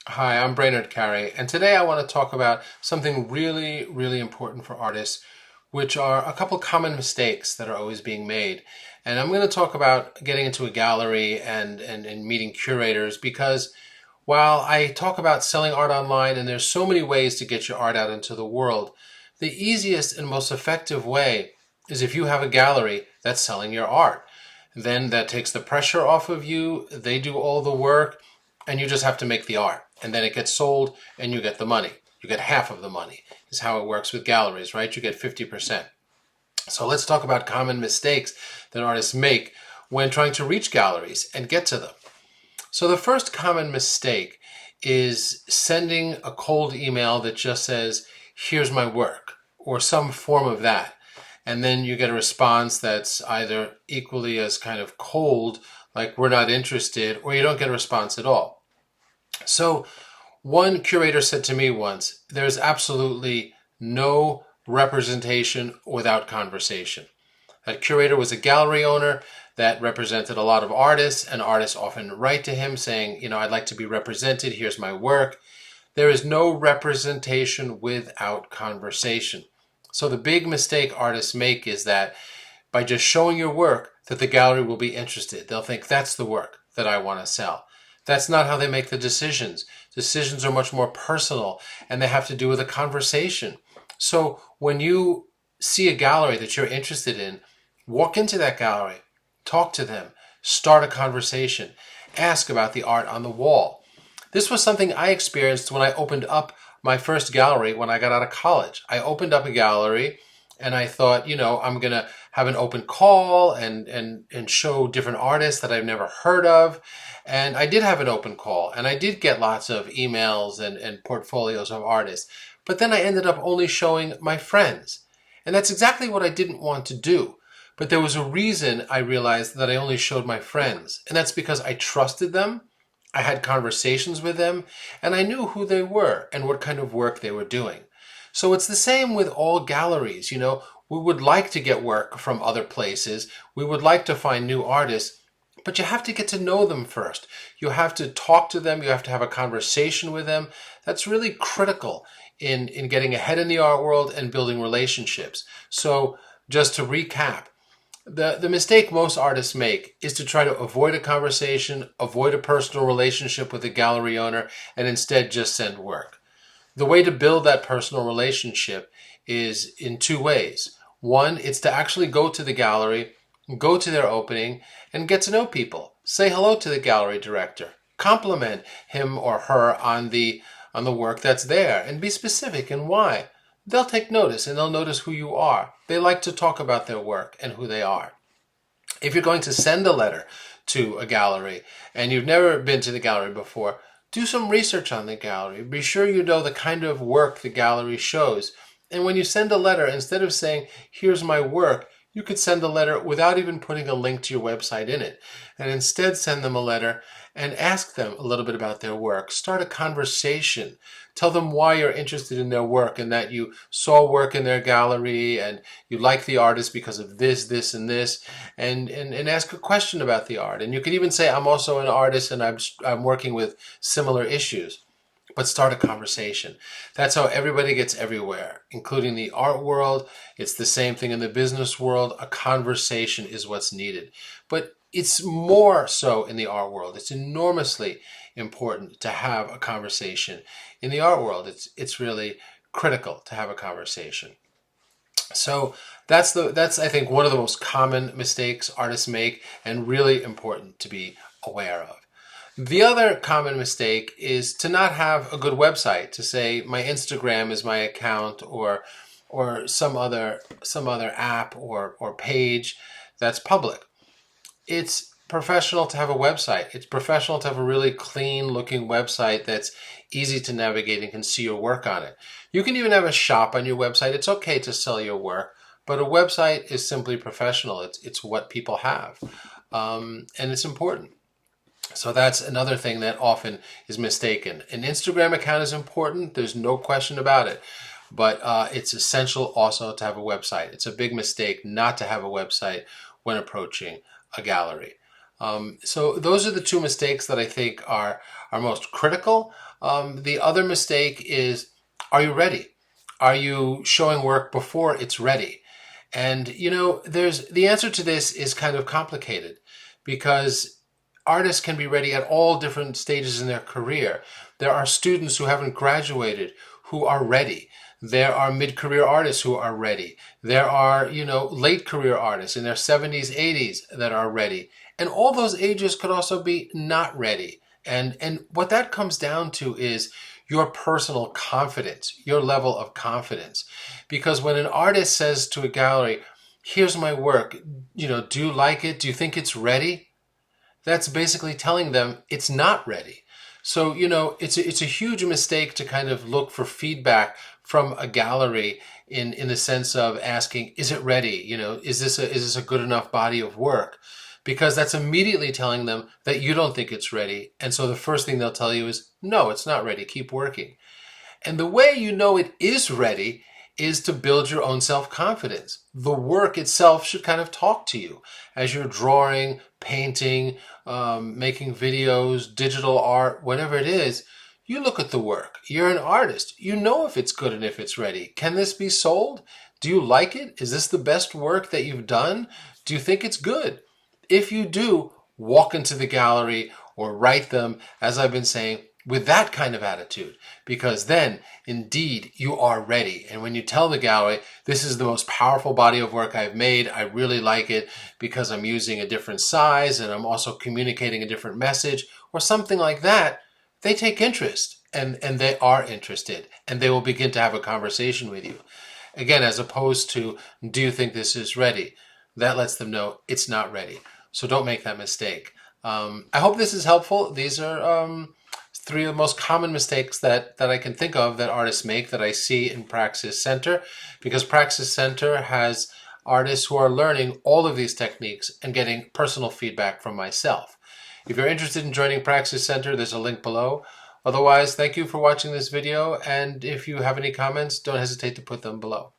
Hi, I'm Brainerd Carey, and today I want to talk about something really, really important for artists, which are a couple common mistakes that are always being made. And I'm going to talk about getting into a gallery and meeting curators because while I talk about selling art online and there's so many ways to get your art out into the world, the easiest and most effective way is if you have a gallery that's selling your art. Then that takes the pressure off of you, they do all the work, and you just have to make the art. And then it gets sold and you get the money. You get half of the money, is how it works with galleries, right? You get 50%. So let's talk about common mistakes that artists make when trying to reach galleries and get to them. So the first common mistake is sending a cold email that just says, here's my work, or some form of that. And then you get a response that's either equally as kind of cold, like we're not interested, or you don't get a response at all. So one curator said to me once, there's absolutely no representation without conversation. That curator was a gallery owner that represented a lot of artists, and artists often write to him saying, I'd like to be represented, here's my work. There is no representation without conversation. So the big mistake artists make is that by just showing your work, that the gallery will be interested. They'll think that's the work that I want to sell. That's not how they make the decisions. Decisions are much more personal and they have to do with a conversation. So when you see a gallery that you're interested in, walk into that gallery, talk to them, start a conversation, ask about the art on the wall. This was something I experienced when I opened up my first gallery when I got out of college. I opened up a gallery and I thought, I'm going to have an open call and show different artists that I've never heard of. And I did have an open call and I did get lots of emails and portfolios of artists. But then I ended up only showing my friends. And that's exactly what I didn't want to do. But there was a reason I realized that I only showed my friends. And that's because I trusted them. I had conversations with them and I knew who they were and what kind of work they were doing. So it's the same with all galleries. We would like to get work from other places. We would like to find new artists, but you have to get to know them first. You have to talk to them. You have to have a conversation with them. That's really critical in getting ahead in the art world and building relationships. So just to recap, the mistake most artists make is to try to avoid a conversation, avoid a personal relationship with the gallery owner, and instead just send work. The way to build that personal relationship is in two ways. One, it's to actually go to the gallery, go to their opening, and get to know people. Say hello to the gallery director. Compliment him or her on the work that's there, and be specific and why. They'll take notice and they'll notice who you are. They like to talk about their work and who they are. If you're going to send a letter to a gallery and you've never been to the gallery before, do some research on the gallery. Be sure you know the kind of work the gallery shows. And when you send a letter, instead of saying, here's my work, you could send a letter without even putting a link to your website in it. And instead send them a letter and ask them a little bit about their work. Start a conversation. Tell them why you're interested in their work and that you saw work in their gallery and you like the artist because of this, this, and this, and ask a question about the art. And you can even say, I'm also an artist and I'm working with similar issues. But start a conversation. That's how everybody gets everywhere, including the art world. It's the same thing in the business world. A conversation is what's needed. But it's more so in the art world. It's enormously important to have a conversation. In the art world, it's really critical to have a conversation. So that's I think one of the most common mistakes artists make and really important to be aware of. The other common mistake is to not have a good website, to say my Instagram is my account or some other app or page that's public. It's professional to have a website. It's professional to have a really clean looking website that's easy to navigate and can see your work on it. You can even have a shop on your website. It's okay to sell your work, but a website is simply professional. It's what people have, and it's important. So that's another thing that often is mistaken. An Instagram account is important. There's no question about it. But it's essential also to have a website. It's a big mistake not to have a website when approaching a gallery. So those are the two mistakes that I think are most critical. The other mistake is, are you ready? Are you showing work before it's ready? And there's the answer to this is kind of complicated because artists can be ready at all different stages in their career. There are students who haven't graduated who are ready. There are mid-career artists who are ready. There are, late career artists in their 70s, 80s that are ready. And all those ages could also be not ready. And what that comes down to is your personal confidence, your level of confidence. Because when an artist says to a gallery, here's my work, do you like it? Do you think it's ready? That's basically telling them it's not ready. So, it's a huge mistake to kind of look for feedback from a gallery in the sense of asking, is it ready? Is this a good enough body of work? Because that's immediately telling them that you don't think it's ready. And so the first thing they'll tell you is, no, it's not ready. Keep working. And the way you know it is ready is to build your own self-confidence. The work itself should kind of talk to you as you're drawing, painting, making videos, digital art, whatever it is. You look at the work. You're an artist. You know if it's good and if it's ready. Can this be sold? Do you like it? Is this the best work that you've done? Do you think it's good? If you do, walk into the gallery or write them, as I've been saying, with that kind of attitude, because then indeed you are ready. And when you tell the gallery, this is the most powerful body of work I've made, I really like it because I'm using a different size and I'm also communicating a different message or something like that, they take interest and they are interested and they will begin to have a conversation with you. Again, as opposed to, do you think this is ready? That lets them know it's not ready. So don't make that mistake. I hope this is helpful. These are three of the most common mistakes that I can think of that artists make that I see in Praxis Center, because Praxis Center has artists who are learning all of these techniques and getting personal feedback from myself. If you're interested in joining Praxis Center, there's a link below. Otherwise, thank you for watching this video, and if you have any comments, don't hesitate to put them below.